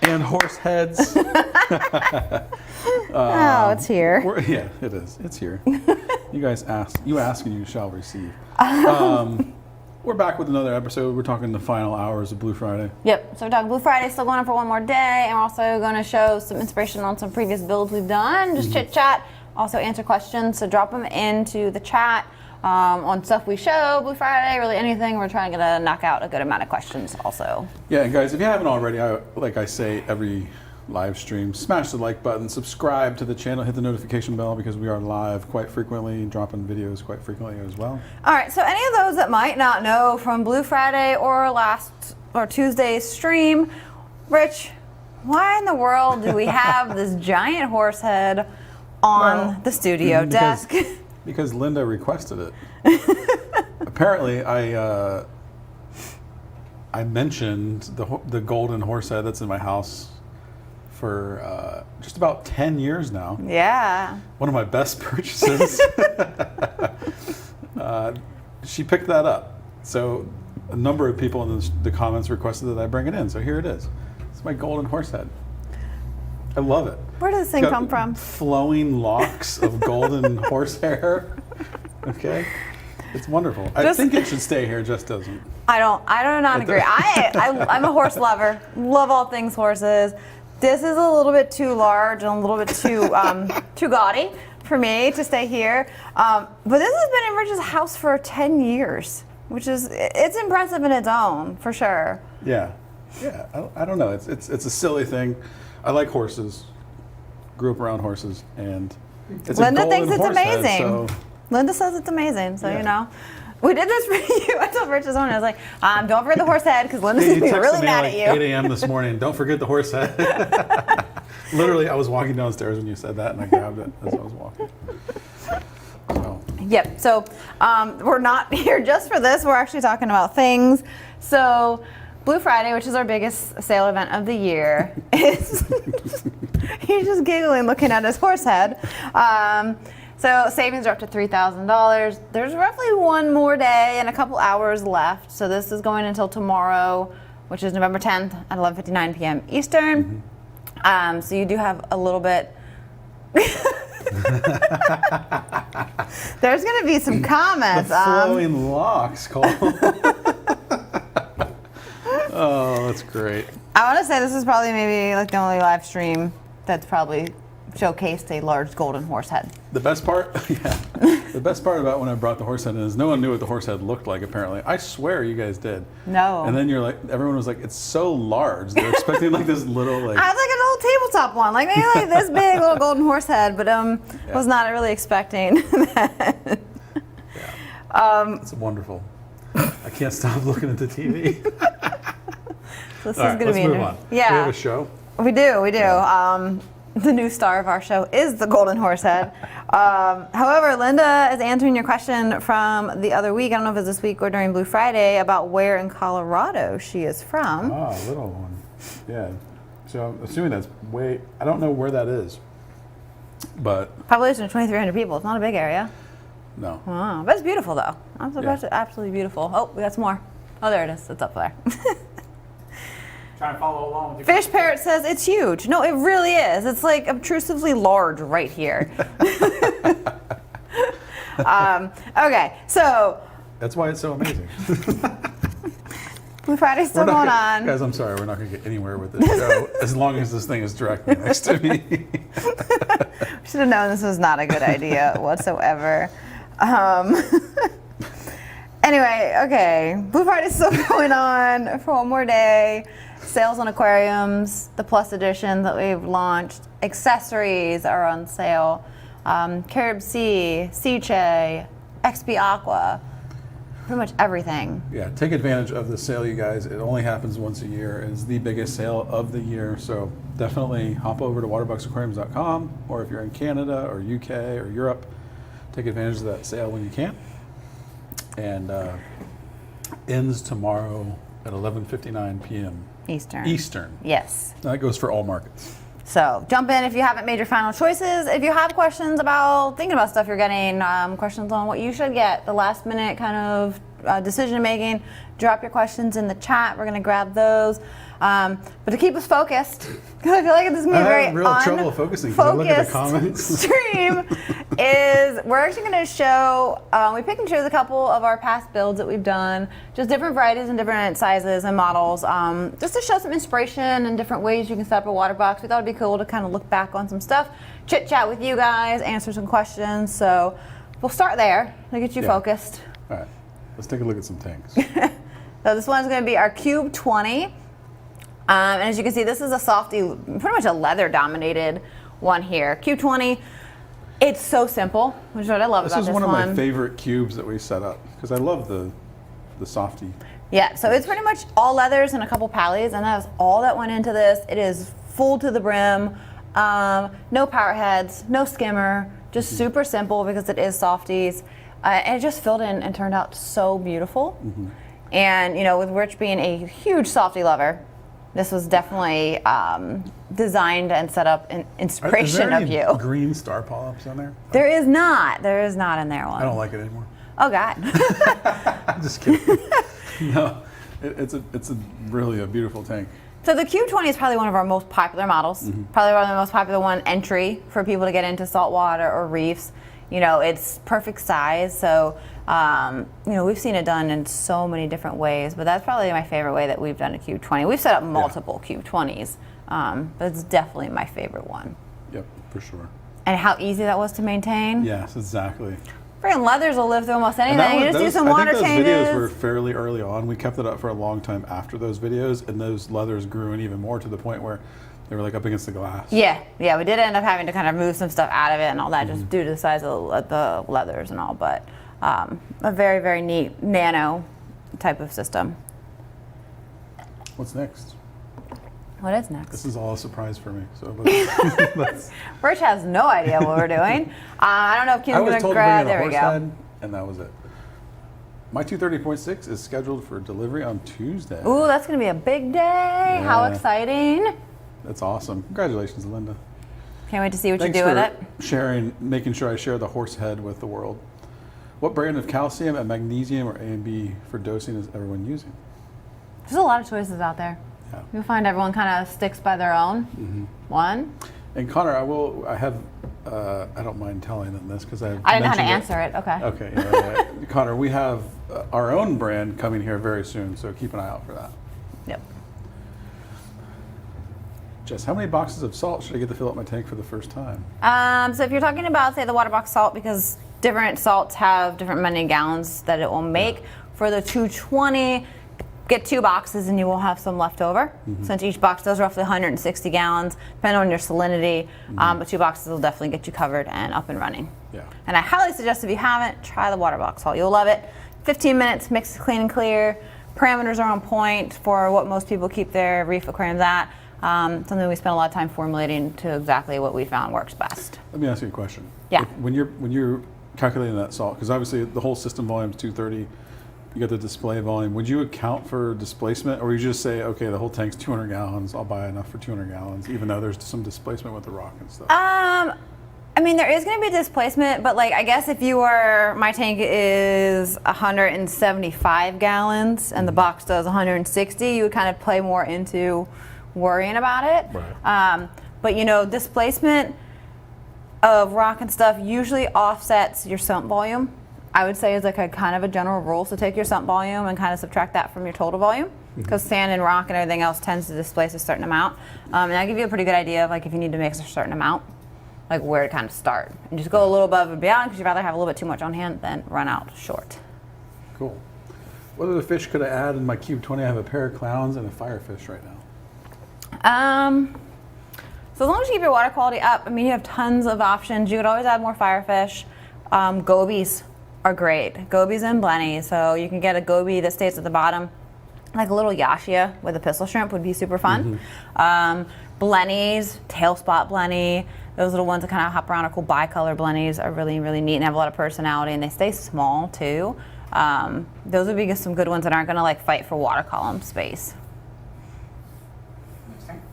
and horse heads. Oh, it's here. Yeah, it is. It's here. You guys ask. You ask and you shall receive. We're back with another episode. We're talking the final hours of Blue Friday. Yep. So we're talking Blue Friday, still going on for one more day, and we're also going to show some inspiration on some previous builds we've done. Just chit chat. Also answer questions. So drop them into the chat on stuff we show Blue Friday, really anything. We're trying to knock out a good amount of questions also. Yeah, and guys, if you haven't already, like I say every live stream, smash the like button, subscribe to the channel, hit the notification bell because we are live quite frequently, dropping videos quite frequently as well. All right, so any of those that might not know from Blue Friday or Tuesday's stream, Rich, why in the world do we have this giant horse head on the studio desk? Because Linda requested it. Apparently, I mentioned the golden horse head that's in my house for just about 10 years now. Yeah. One of my best purchases. She picked that up. So a number of people in the comments requested that I bring it in. So here it is. It's my golden horse head. I love it. Where does this thing come from? Flowing locks of golden horsehair. Okay. It's wonderful. I think it should stay here, just doesn't. I do not agree. I'm a horse lover. Love all things horses. This is a little bit too large and a little bit too gaudy for me to stay here. But this has been in Rich's house for 10 years, which is, it's impressive in its own, for sure. Yeah. Yeah. I don't know. It's a silly thing. I like horses. Grew up around horses, and it's Linda a thinks it's amazing. Head, so. Linda says it's amazing, so yeah. You know. We did this for you. I told Rich this morning. I was like, don't forget the horse head because Linda's going to be really mad at you. 8 a.m. this morning. Don't forget the horse head. Literally, I was walking downstairs when you said that, and I grabbed it as I was walking. So. Yep. So we're not here just for this. We're actually talking about things. So Blue Friday, which is our biggest sale event of the year, is he's just giggling looking at his horse head. So savings are up to $3,000. There's roughly one more day and a couple hours left. So this is going until tomorrow, which is November 10th at 11:59 p.m. Eastern. Mm-hmm. So you do have a little bit. There's going to be some comments. The flowing locks, Cole. Oh, that's great. I want to say this is probably maybe like the only live stream that's probably showcased a large golden horse head. The best part, yeah. The best part about when I brought the horse head in is no one knew what the horse head looked like, apparently. I swear you guys did. No. And then you're like, everyone was like, it's so large. They're expecting like this little like. I was like an old tabletop one, like maybe like this big little golden horse head, but was not really expecting that. Yeah. It's wonderful. I can't stop looking at the TV. This All is right, going to let's be move on. Yeah. We have a show. We do. Yeah. The new star of our show is the golden horse head. However, Linda is answering your question from the other week. I don't know if it's this week or during Blue Friday about where in Colorado she is from. Oh, little one. Yeah. So I'm assuming that's I don't know where that is, but. Population of 2,300 people. It's not a big area. No. Wow. But it's beautiful though. Absolutely beautiful. Oh, we got some more. Oh, there it is. It's up there. Trying to follow along with your Fish Parrot says it's huge. No, it really is. It's like obtrusively large right here. Okay, so. That's why it's so amazing. Blue Friday's still going on. Guys, I'm sorry, we're not going to get anywhere with this show as long as this thing is directly next to me. We should have known this was not a good idea whatsoever. Anyway, okay, Blue Friday's still going on for one more day. Sales on aquariums, the Plus edition that we've launched. Accessories are on sale. Carib Sea, Seache, XP Aqua, pretty much everything. Yeah, take advantage of the sale, you guys. It only happens once a year. It's the biggest sale of the year, so definitely hop over to waterboxaquariums.com, or if you're in Canada or UK or Europe, take advantage of that sale when you can. And ends tomorrow at 11:59 p.m. Eastern. Yes. That goes for all markets. So jump in if you haven't made your final choices. If you have questions about thinking about stuff you're getting, questions on what you should get, the last minute kind of decision making, drop your questions in the chat. We're going to grab those. But to keep us focused, because I feel like this is going to be I very have real trouble focusing because I look at the comments. stream, is we're actually going to show, we picked and chose a couple of our past builds that we've done, just different varieties and different sizes and models, just to show some inspiration and different ways you can set up a water box. We thought it'd be cool to kind of look back on some stuff, chit chat with you guys, answer some questions. So we'll start there to get you focused. All right, let's take a look at some tanks. So this one's going to be our Cube 20. And as you can see, this is a softy, pretty much a leather dominated one here. Cube 20, it's so simple, which is what I love about this one. This is one of my favorite cubes that we set up because I love the softy. Yeah, so it's pretty much all leathers and a couple pallies, and that was all that went into this. It is full to the brim, no power heads, no skimmer, just super simple because it is softies. And it just filled in and turned out so beautiful. And you know, with Rich being a huge softy lover, this was definitely designed and set up in inspiration of you. Green star polyps on there? There is not. There is not in there one. I don't like it anymore. Oh God. I'm just kidding. No, it's really a beautiful tank. So the Cube 20 is probably one of our most popular models. Probably one of the most popular one entry for people to get into saltwater or reefs. You know, it's perfect size. So, you know, we've seen it done in so many different ways, but that's probably my favorite way that we've done a Cube 20. We've set up multiple Cube 20s, but it's definitely my favorite one. Yep, for sure. And how easy that was to maintain. Yes, exactly. Freaking leathers will live through almost anything. You just do some water changes. I think those videos were fairly early on. We kept it up for a long time after those videos, and those leathers grew in even more to the point where they were like up against the glass. Yeah, we did end up having to kind of move some stuff out of it and all that, just due to the size of the leathers and all. But a very, very neat nano type of system. What's next? What is next? This is all a surprise for me. So Rich has no idea what we're doing. I don't know if Kim's going to grab. There we go. Head, and that was it. My 230.6 is scheduled for delivery on Tuesday. Ooh, that's going to be a big day. Yeah. How exciting. That's awesome. Congratulations, Linda. Can't wait to see what you do with it. Sharing, making sure I share the horse head with the world. What brand of calcium and magnesium or A and B for dosing is everyone using? There's a lot of choices out there. Yeah. You'll find everyone kind of sticks by their own one. And Connor, I don't mind telling them this because I didn't know how to answer it. Okay. Okay. Yeah. Connor, we have our own brand coming here very soon, so keep an eye out for that. Yep. Jess, how many boxes of salt should I get to fill up my tank for the first time? So if you're talking about, say, the Waterbox salt, because different salts have different many gallons that it will make, for the 220, get 2 boxes and you will have some left over. Since each box does roughly 160 gallons, depending on your salinity, but 2 boxes will definitely get you covered and up and running. Yeah. And I highly suggest if you haven't, try the Waterbox salt. You'll love it. 15 minutes, mix it clean and clear. Parameters are on point for what most people keep their reef aquariums at. Something we spent a lot of time formulating to exactly what we found works best. Let me ask you a question. Yeah. When you're calculating that salt, because obviously the whole system volume is 230, you got the display volume. Would you account for displacement, or would you just say, okay, the whole tank's 200 gallons, I'll buy enough for 200 gallons, even though there's some displacement with the rock and stuff? I mean, there is going to be displacement, but like, I guess if you were, my tank is 175 gallons and the box does 160, you would kind of play more into worrying about it. Right. But you know, displacement of rock and stuff usually offsets your sump volume. I would say is like a kind of a general rule. So take your sump volume and kind of subtract that from your total volume, because sand and rock and everything else tends to displace a certain amount. And that'll give you a pretty good idea of like if you need to mix a certain amount, like where to kind of start. And just go a little above and beyond, because you'd rather have a little bit too much on hand than run out short. Cool. What other fish could I add in my Cube 20? I have a pair of clowns and a firefish right now. So as long as you keep your water quality up, I mean, you have tons of options. You could always add more firefish. Gobies are great. Gobies and blennies. So you can get a goby that stays at the bottom, like a little yashia with a pistol shrimp would be super fun. Blennies, tail spot blenny, those little ones that kind of hop around are cool. Bicolor blennies are really, really neat and have a lot of personality, and they stay small too. Those would be some good ones that aren't going to like fight for water column space.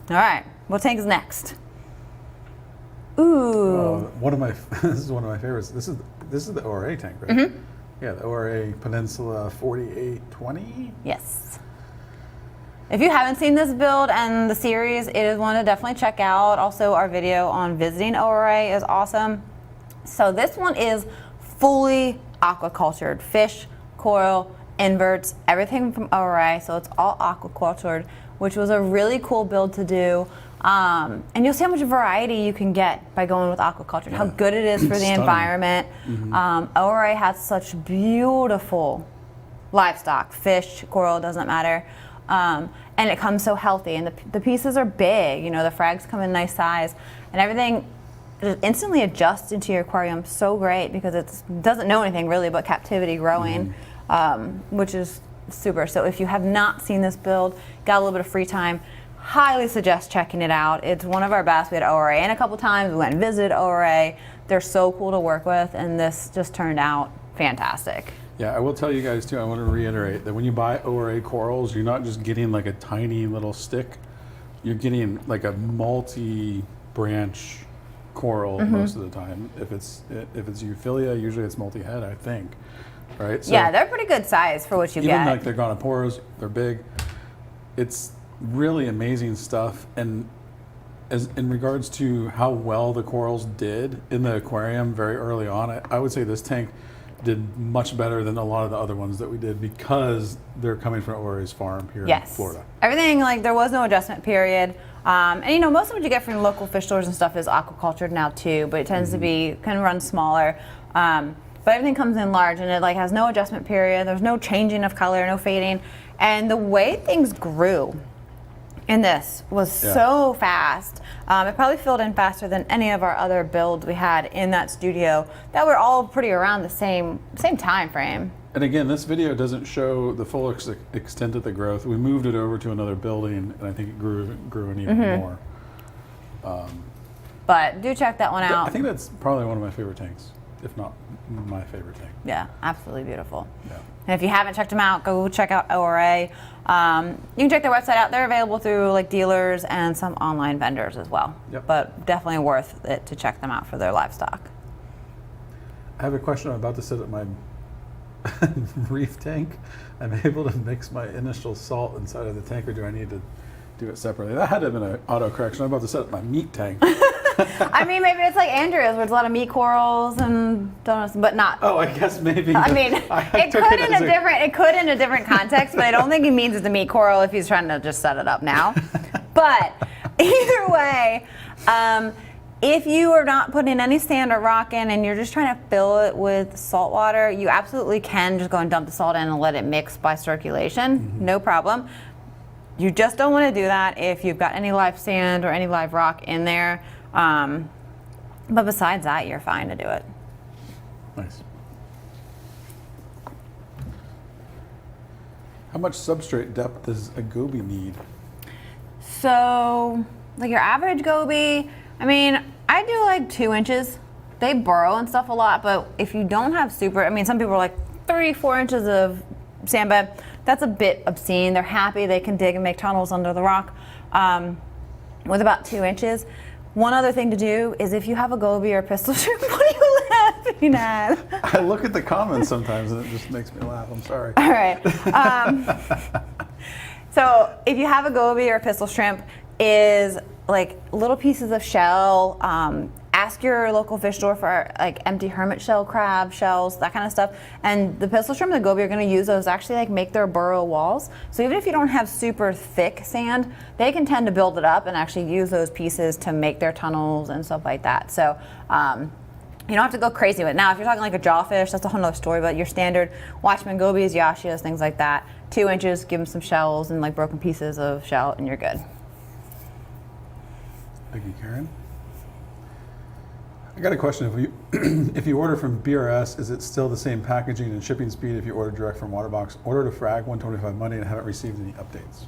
All right, what tank is next? Ooh. This is one of my favorites. This is the ORA tank, right? Yeah, the ORA Peninsula 4820. Yes. if you haven't seen this build and the series, it is one to definitely check out. Also, our video on visiting ORA is awesome. So this one is fully aquacultured, fish, coral, inverts, everything from ORA. So it's all aquacultured, which was a really cool build to do. And you'll see how much variety you can get by going with aquaculture, how good it is for the environment. ORA has such beautiful livestock, fish, coral, doesn't matter. And it comes so healthy, and the pieces are big, you know, the frags come in nice size, and everything just instantly adjusts into your aquarium so great because it doesn't know anything really but captivity growing, which is super. So if you have not seen this build, got a little bit of free time, highly suggest checking it out. It's one of our best. We had ORA in a couple times. We went and visited ORA. They're so cool to work with, and this just turned out fantastic. Yeah, I will tell you guys too, I want to reiterate that when you buy ORA corals, you're not just getting like a tiny little stick. You're getting like a multi-branch coral most of the time. If it's Euphilia, usually it's multi-head, I think. Right? So yeah, they're pretty good size for what you even get. like they're gonoporos, they're big. It's really amazing stuff. And as in regards to how well the corals did in the aquarium very early on, I would say this tank did much better than a lot of the other ones that we did because they're coming from ORA's farm here in Florida. Everything, like, there was no adjustment period. And you know, most of what you get from local fish stores and stuff is aquacultured now too, but it tends to be, kind of run smaller. But everything comes in large, and it like has no adjustment period. There's no changing of color, no fading. And the way things grew in this was so fast. It probably filled in faster than any of our other builds we had in that studio that were all pretty around the same time frame. And again, this video doesn't show the full extent of the growth. We moved it over to another building, and I think it grew an even more. But do check that one out. I think that's probably one of my favorite tanks, if not my favorite tank. Yeah, absolutely beautiful. Yeah. And if you haven't checked them out, go check out ORA. You can check their website out. They're available through like dealers and some online vendors as well. Yep. But definitely worth it to check them out for their livestock. I have a question. I'm about to set up my reef tank. I'm able to mix my initial salt inside of the tank, or do I need to do it separately? That had to have been an auto correction. I'm about to set up my meat tank. I mean, maybe it's like Andrew's, where there's a lot of meat corals and donuts, but not. Oh, I guess maybe. I mean, it could in a different context, but I don't think he means it's a meat coral if he's trying to just set it up now. But either way, if you are not putting any sand or rock in and you're just trying to fill it with salt water, you absolutely can just go and dump the salt in and let it mix by circulation. No problem. You just don't want to do that if you've got any live sand or any live rock in there. But besides that, you're fine to do it. Nice. How much substrate depth does a goby need? So, like your average goby, I mean, I do like 2 inches. They burrow and stuff a lot, but if you don't have super, I mean, some people are like 3-4 inches of sand bed. That's a bit obscene. They're happy they can dig and make tunnels under the rock with about 2 inches. One other thing to do is if you have a goby or a pistol shrimp, what are you laughing at? I look at the comments sometimes and it just makes me laugh. I'm sorry. All right. So if you have a goby or a pistol shrimp, is like little pieces of shell. Ask your local fish store for like empty hermit shell crab shells, that kind of stuff. And the pistol shrimp and the goby are going to use those to actually like make their burrow walls. So even if you don't have super thick sand, they can tend to build it up and actually use those pieces to make their tunnels and stuff like that. So you don't have to go crazy with it. Now, if you're talking like a jawfish, that's a whole other story. But your standard Watchman gobies, yashias, things like that, 2 inches, give them some shells and like broken pieces of shell, and you're good. Thank you, Karen. I got a question. If you order from BRS, is it still the same packaging and shipping speed if you order direct from Waterbox? Ordered a frag, $125 Monday, and haven't received any updates.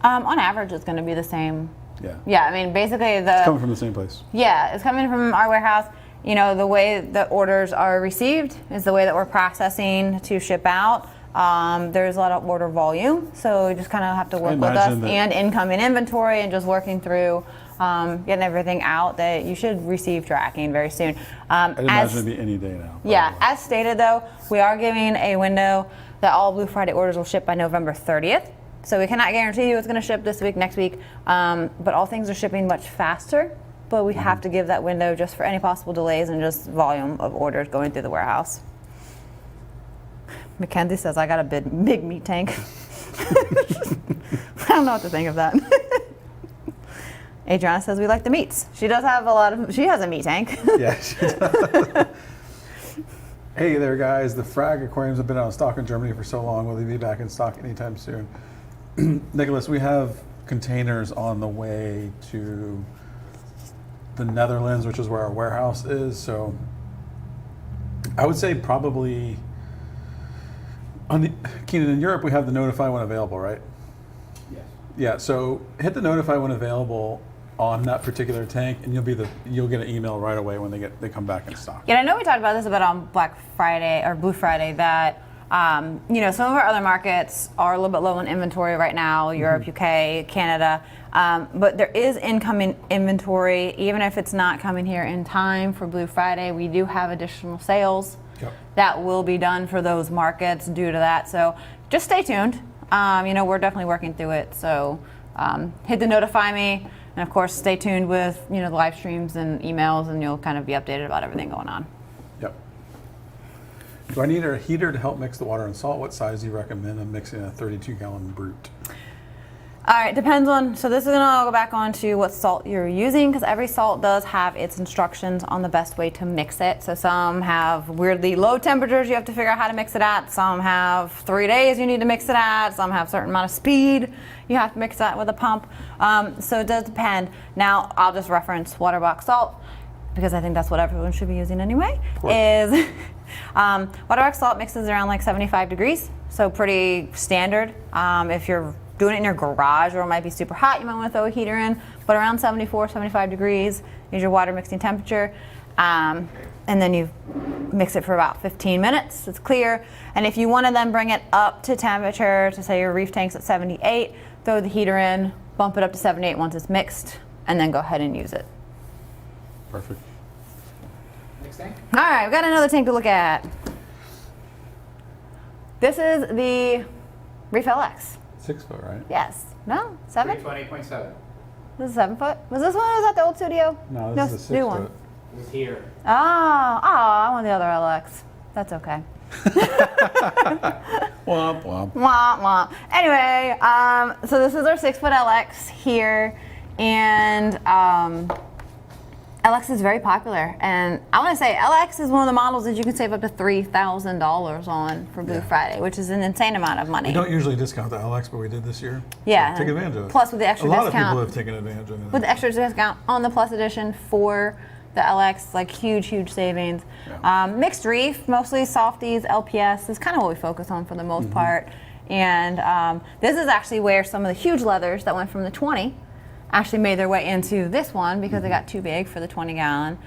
On average, it's going to be the same. Yeah. Yeah, I mean, basically It's coming from the same place. Yeah, it's coming from our warehouse. You know, the way the orders are received is the way that we're processing to ship out. There's a lot of order volume, so you just kind of have to work with us and incoming inventory and just working through getting everything out that you should receive tracking very soon. I'd imagine it'd be any day now. Yeah, as stated though, we are giving a window that all Blue Friday orders will ship by November 30th. So we cannot guarantee you it's going to ship this week, next week, but all things are shipping much faster. But we have to give that window just for any possible delays and just volume of orders going through the warehouse. Mackenzie says, I got a big meat tank. I don't know what to think of that. Adriana says, we like the meats. She does have she has a meat tank. Yeah, she does. Hey there, guys. The Frag aquariums have been out of stock in Germany for so long. Will they be back in stock anytime soon? Nicholas, we have containers on the way to the Netherlands, which is where our warehouse is. So I would say probably Keenan, in Europe, we have the notify when available, right? Yes. Yeah. So hit the notify when available on that particular tank, and you'll get an email right away when they come back in stock. Yeah, I know we talked about this on Black Friday or Blue Friday that some of our other markets are a little bit low on inventory right now, Europe, UK, Canada, but there is incoming inventory. Even if it's not coming here in time for Blue Friday, we do have additional sales that will be done for those markets due to that. So just stay tuned. We're definitely working through it. So hit the notify me. And of course, stay tuned with the live streams and emails, and you'll kind of be updated about everything going on. Yep. Do I need a heater to help mix the water and salt? What size do you recommend? I'm mixing a 32-gallon brute. All right, depends on, so this is gonna go back on to what salt you're using, because every salt does have its instructions on the best way to mix it. So some have weirdly low temperatures you have to figure out how to mix it at. Some have 3 days you need to mix it at. Some have a certain amount of speed you have to mix that with a pump. So it does depend. Now, I'll just reference Waterbox salt, because I think that's what everyone should be using anyway, is Waterbox salt mixes around like 75 degrees, so pretty standard. If you're doing it in your garage where it might be super hot, you might want to throw a heater in, but around 74, 75 degrees is your water mixing temperature. And then you mix it for about 15 minutes, it's clear. And if you want to then bring it up to temperature, to say your reef tank's at 78, throw the heater in, bump it up to 78 once it's mixed, and then go ahead and use it. Perfect. Next tank. All right, we've got another tank to look at. This is the Reef LX. 6 foot, right? Yes. No? 7? 328.7. This is 7 foot? Was this one or was that the old studio? No, this is a 6 new foot. one. It was here. Oh, I want the other LX. That's okay. Womp womp. Womp womp. Anyway, so this is our 6 foot LX here, and LX is very popular. And I want to say LX is one of the models that you can save up to $3,000 on for Blue Friday, which is an insane amount of money. We don't usually discount the LX, but we did this year. Yeah. So take advantage of it. Plus with the extra discount. A lot discount. of people have taken advantage of it. With the extra discount on the Plus edition for the LX, like huge savings. Yeah. Mixed reef, mostly softies, LPS is kind of what we focus on for the most part. And this is actually where some of the huge leathers that went from the 20 actually made their way into this one because they got too big for the 20-gallon.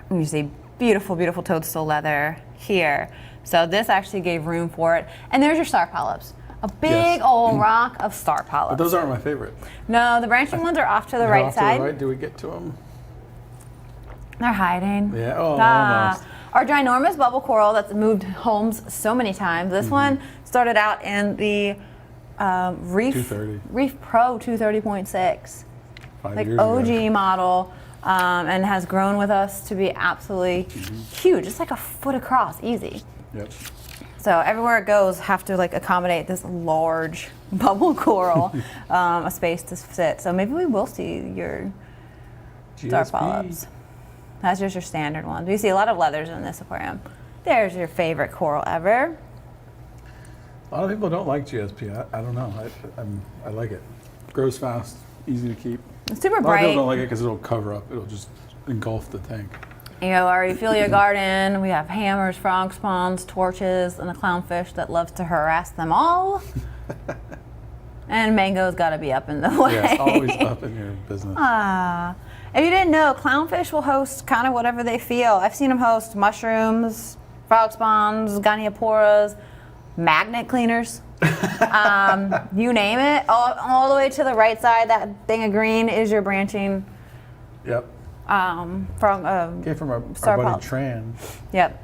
You see beautiful toadstool leather here. So this actually gave room for it. And there's your star polyps. A big old rock of star polyps. But those aren't my favorite. No, the branching ones are off to the They're right off side. To the right. Do we get to them? They're hiding. Yeah. Oh, almost. Our ginormous bubble coral that's moved homes so many times. This one started out in the Reef 230. Reef Pro 230.6, 5 like years OG ago. model, and has grown with us to be absolutely huge. It's like a foot across, easy. Yep. So everywhere it goes, have to like accommodate this large bubble coral, a space to sit. So maybe we will see your star GSP. polyps. That's just your standard one. We see a lot of leathers in this aquarium. There's your favorite coral ever. A lot of people don't like GSP. I don't know. I like it. Grows fast, easy to keep. It's super A lot of bright. people don't like it because it'll cover up. It'll just engulf the tank. You know, our Ophelia garden, we have hammers, frog spawns, torches, and a clownfish that loves to harass them all. And Mango's got to be up in the way. Yeah, it's always up in your business. If you didn't know, clownfish will host kind of whatever they feel. I've seen them host mushrooms, frog spawns, goniaporas, magnet cleaners. You name it. All the way to the right side, that thing of green is your branching Yep. from Okay, from our star buddy polyps. Tran. Yep.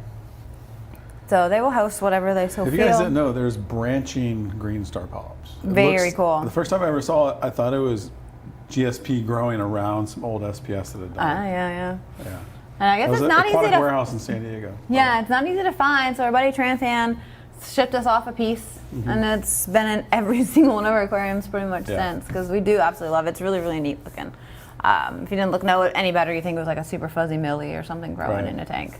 So they will host whatever they so If you feel. guys didn't know, there's branching green star polyps. It Very cool. The first time I ever saw it, I thought it was GSP growing around some old SPS that had done. Yeah. Yeah. And I guess It was it's at not easy Aquatic to. Warehouse in San Diego. Yeah, it's not easy to find. So our buddy Transan shipped us off a piece, and it's been in every single one of our aquariums pretty much Yeah. since, because we do absolutely love it. It's really, really neat looking. If you didn't know it any better, you think it was like a super fuzzy millie or something growing Right. in a tank.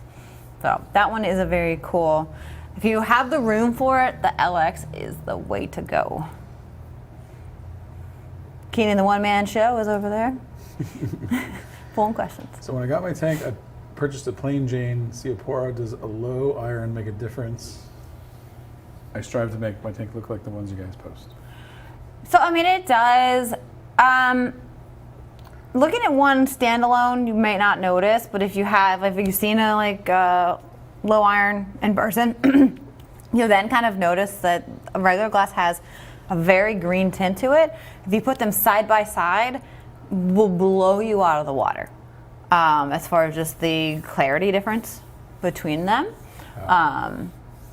So that one is a very cool. If you have the room for it, the LX is the way to go. Keenan, the one-man show, is over there. Full questions. So when I got my tank, I purchased a plain Jane Seapora. Does a low iron make a difference? I strive to make my tank look like the ones you guys post. So I mean, it does. Looking at one standalone, you may not notice, but if you've seen a low iron in person, you'll then kind of notice that a regular glass has a very green tint to it. If you put them side by side, will blow you out of the water as far as just the clarity difference between them.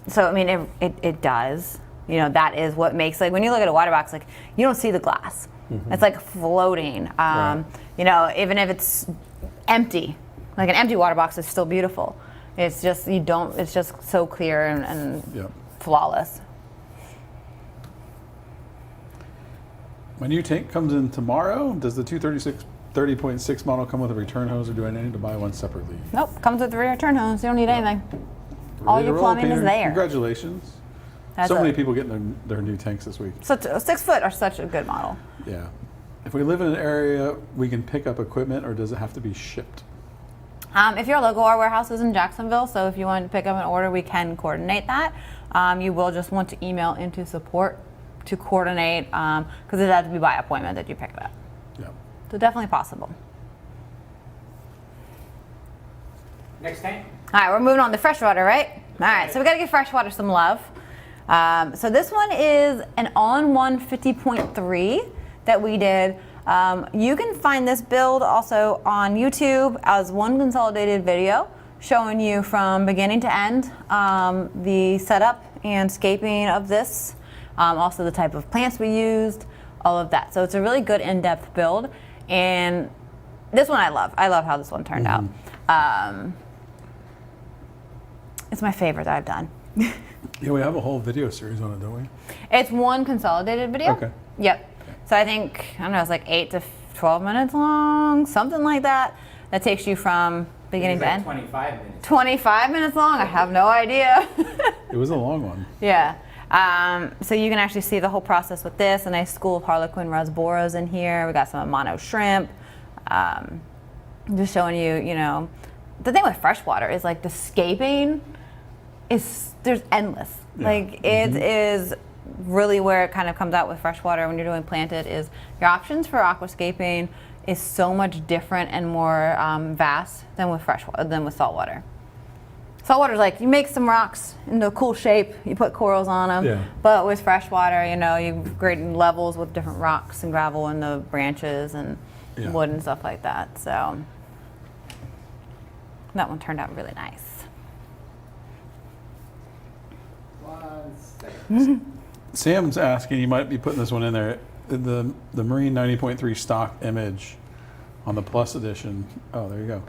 So I mean, it does. You know, that is what makes, like, when you look at a Waterbox, like, you don't see the glass. It's like floating. Right. You know, even if it's empty, like an empty Waterbox is still beautiful. It's just it's just so clear and Yep. flawless. My new tank comes in tomorrow. Does the 230.6 model come with a return hose, or do I need to buy one separately? Nope, comes with the return hose. You don't need anything. All Ready to your roll, plumbing is Peter? there. Congratulations. That's So many it. people getting their new tanks this week. Such a 6 foot are such a good model. Yeah. If we live in an area, we can pick up equipment, or does it have to be shipped? If you're local, our warehouse is in Jacksonville, so if you want to pick up an order, we can coordinate that. You will just want to email into support to coordinate, because it has to be by appointment that you pick it up. Yeah. So definitely possible. Next tank. All right, we're moving on to freshwater, right? All right, so we got to give freshwater some love. So this one is an all-in-one 50.3 that we did. You can find this build also on YouTube as one consolidated video showing you from beginning to end the setup and scaping of this, also the type of plants we used, all of that. So it's a really good in-depth build, and this one I love. I love how this one turned out. It's my favorite that I've done. Yeah, we have a whole video series on it, don't we? It's one consolidated video. Okay. Yep. So I think, I don't know, it's like 8 to 12 minutes long, something like that. That takes you from beginning It's to like end. 25 minutes. 25 minutes long? I have no idea. It was a long one. Yeah. So you can actually see the whole process with this. A nice school of Harlequin Rasboras in here. We got some Amano shrimp. Just showing you, you know, the thing with freshwater is like the scaping there's endless. Yeah. Like it is really where it kind of comes out with freshwater when you're doing planted is your options for aquascaping is so much different and more vast than with freshwater than with saltwater. Saltwater's like you make some rocks into a cool shape, you put corals on them. Yeah. But with freshwater, you know, you grade levels with different rocks and gravel and the branches and Yeah. wood and stuff like that. So that one turned out really nice. 1 second. Sam's asking, you might be putting this one in there, the Marine 90.3 stock image on the Plus edition. Oh, there you go.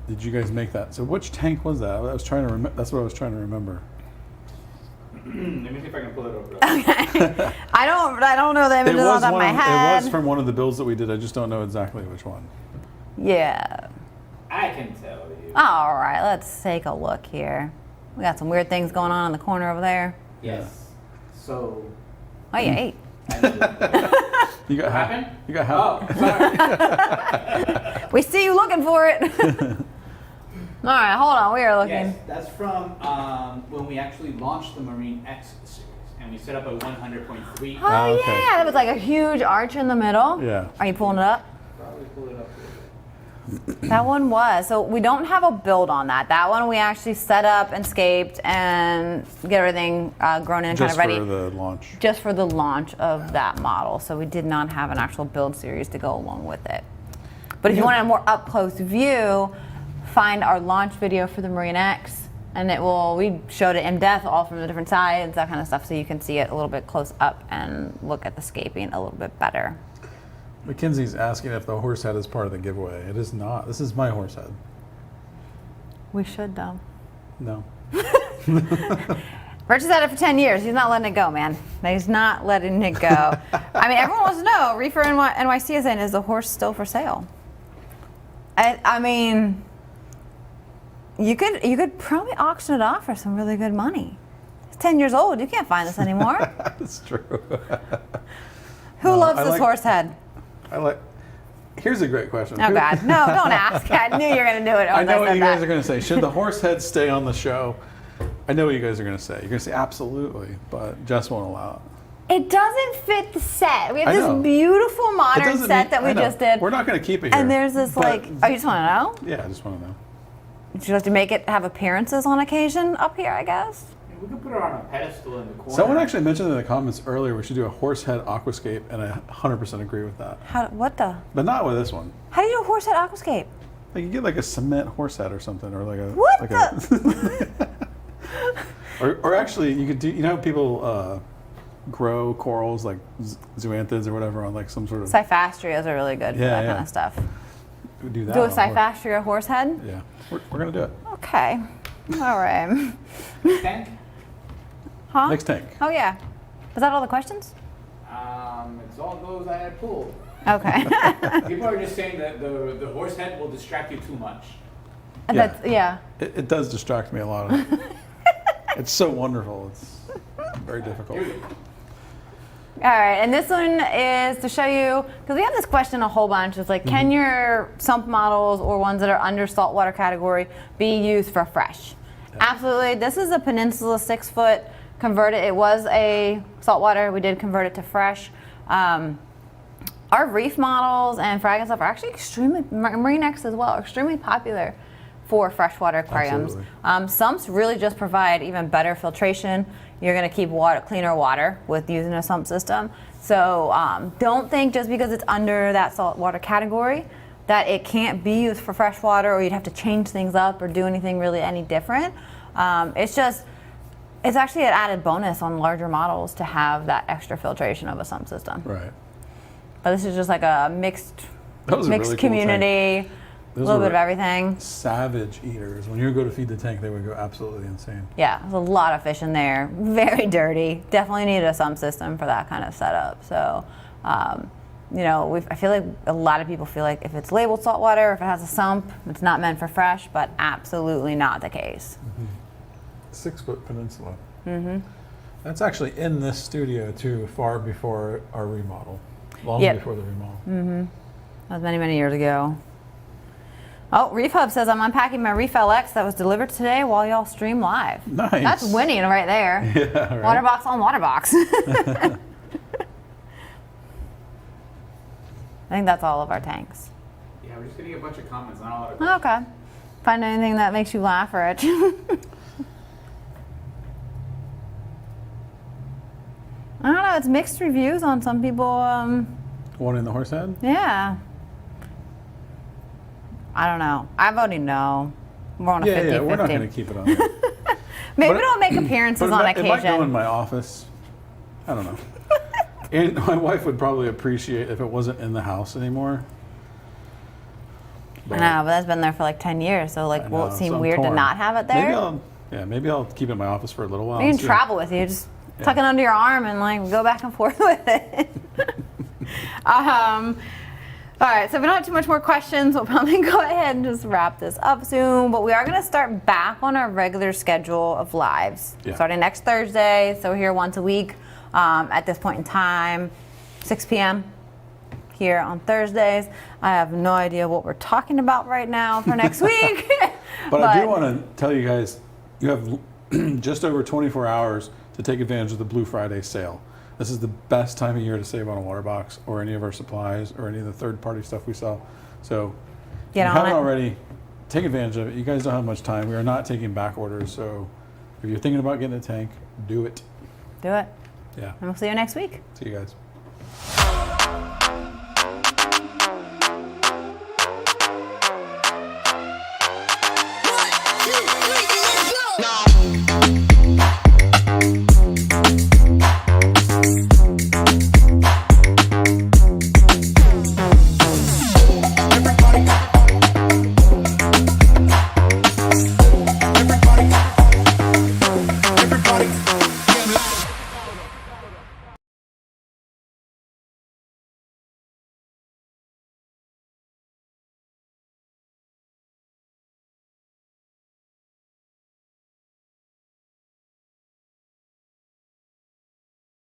Did you guys make that? So which tank was that? I was trying to that's what I was trying to remember. Let me see if I can pull it over. Okay. I don't know the images on top of my it head. was from one of the builds that we did. I just don't know exactly which one. Yeah. I can tell you. All right, let's take a look here. We got some weird things going on in the corner over there. Yes. So. Oh, you ate. I know. You got What half. happened? You got half. Oh, sorry. We see you looking for it. All right, hold on. We are looking. Yes, that's from when we actually launched the Marine X series, and we set up a 100.3. Oh, okay. yeah, that was like a huge arch in the middle. Yeah. Are you pulling it up? Probably pull it up. That one was. So we don't have a build on that. That one we actually set up and scaped and get everything grown in and kind Just of ready. for the launch. Just for the launch of that model. So we did not have an actual build series to go along with it. But if you want a more up close view, find our launch video for the Marine X And we showed it in depth, all from the different sides, that kind of stuff, so you can see it a little bit close up and look at the scaping a little bit better. Mackenzie's asking if the horse head is part of the giveaway. It is not. This is my horse head. We should, though. No. Rich has had it for 10 years. He's not letting it go, man. He's not letting it go. I mean, everyone wants to know, Reefer NYC is in, is the horse still for sale? I mean, you could probably auction it off for some really good money. It's 10 years old. You can't find this anymore. That's true. Who loves this horse head? Here's a great question. Oh, God. No, don't ask. I knew you were going to do it. I know what you guys are going to say. Should the horse head stay on the show? I know what you guys are going to say. You're going to say absolutely, but Jess won't allow it. It doesn't fit the set. We have this beautiful modern set that we just did. We're not going to keep it here. And there's this oh, you just want to know? Yeah, I just want to know. Would you like to make it have appearances on occasion up here, I guess? We could put her on a pedestal in the corner. Someone actually mentioned in the comments earlier we should do a horse head aquascape, and I 100% agree with that. What the? But not with this one. How do you do a horse head aquascape? Like you get like a cement horse head or something, or like a what like the? or actually, you could do. You know how people grow corals like zoanthids or whatever on like some sort of. Cyphastrias are really good for that kind of stuff. We would do that. Do a cyphastria horse head? Yeah, we're gonna do it. Okay. All right. Tank? Huh? Next tank. Oh yeah. Was that all the questions? It's all those I had pulled. Okay. People are just saying that the horse head will distract you too much. Yeah. It does distract me a lot. It's so wonderful. It's very difficult. All right, and this one is to show you, because we have this question a whole bunch. It's like, can your sump models or ones that are under saltwater category be used for fresh? Yeah. Absolutely. This is a Peninsula 6-foot converted. It was a saltwater. We did convert it to fresh. Our reef models and frag and stuff are actually extremely, Marine X as well, extremely popular for freshwater aquariums. Sumps really just provide even better filtration. You're going to keep cleaner water with using a sump system. So don't think just because it's under that saltwater category that it can't be used for freshwater, or you'd have to change things up or do anything really any different. It's actually an added bonus on larger models to have that extra filtration of a sump system. Right. But this is just like a mixed really community. A little bit of everything. Savage eaters. When you go to feed the tank, they would go absolutely insane. Yeah, there's a lot of fish in there. Very dirty. Definitely need a sump system for that kind of setup. So, I feel like a lot of people feel like if it's labeled saltwater, if it has a sump, it's not meant for fresh, but absolutely not the case. 6-foot peninsula. That's actually in this studio too, far before our remodel. Long before the remodel. That was many, many years ago. Oh, Reef Hub says, I'm unpacking my Reef LX that was delivered today while y'all stream live. Nice. That's winning right there. Yeah, right. Waterbox on Waterbox. I think that's all of our tanks. Yeah, we're just getting a bunch of comments, not a lot of questions. Okay. Find anything that makes you laugh, Rich. I don't know, it's mixed reviews on some people. One in the horse head? Yeah. I don't know. I voted no. We're on a 50-50. Yeah, we're not going to keep it on there. Maybe don't make appearances on occasion. It might go in my office. I don't know. And my wife would probably appreciate if it wasn't in the house anymore. I know, but that's been there for like 10 years, so will it seem weird to not have it there? Maybe I'll keep it in my office for a little while. You can travel with you. Just tuck it under your arm and go back and forth with it. All right, so if we don't have too much more questions, we'll probably go ahead and just wrap this up soon. But we are going to start back on our regular schedule of lives, starting next Thursday. So we're here once a week at this point in time, 6 p.m. here on Thursdays. I have no idea what we're talking about right now for next week. But I do want to tell you guys, you have just over 24 hours to take advantage of the Blue Friday sale. This is the best time of year to save on a Waterbox or any of our supplies or any of the third-party stuff we sell. So if you haven't already, take advantage of it. You guys don't have much time. We are not taking back orders, so if you're thinking about getting a tank, do it. Do it. Yeah. And we'll see you next week. See you guys.